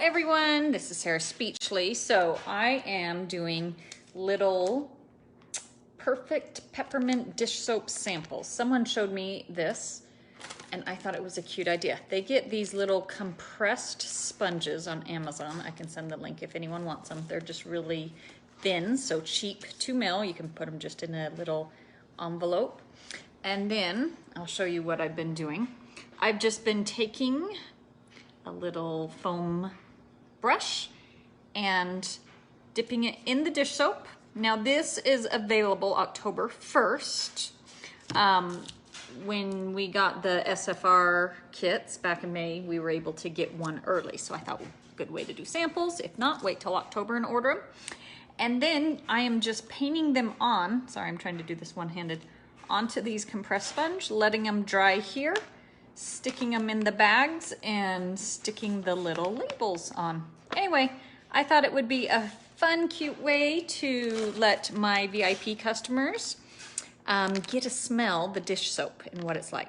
everyone, this is Sarah Speechly. So I am doing little perfect peppermint dish soap samples. Someone showed me this and I thought it was a cute idea. They get these little compressed sponges on Amazon. I can send the link if anyone wants them. They're just really thin, so cheap, 2 ml. You can put them just in a little envelope. And then I'll show you what I've been doing. I've just been taking a little foam brush and dipping it in the dish soap. Now this is available October 1st. When we got the SFR kits back in May, we were able to get one early. So I thought, good way to do samples. If not, wait till October and order them. And then I am just painting them on, sorry, I'm trying to do this one-handed, onto these compressed sponge, letting them dry here, sticking them in the bags and sticking the little labels on. Anyway, I thought it would be a fun, cute way to let my VIP customers get to smell the dish soap and what it's like.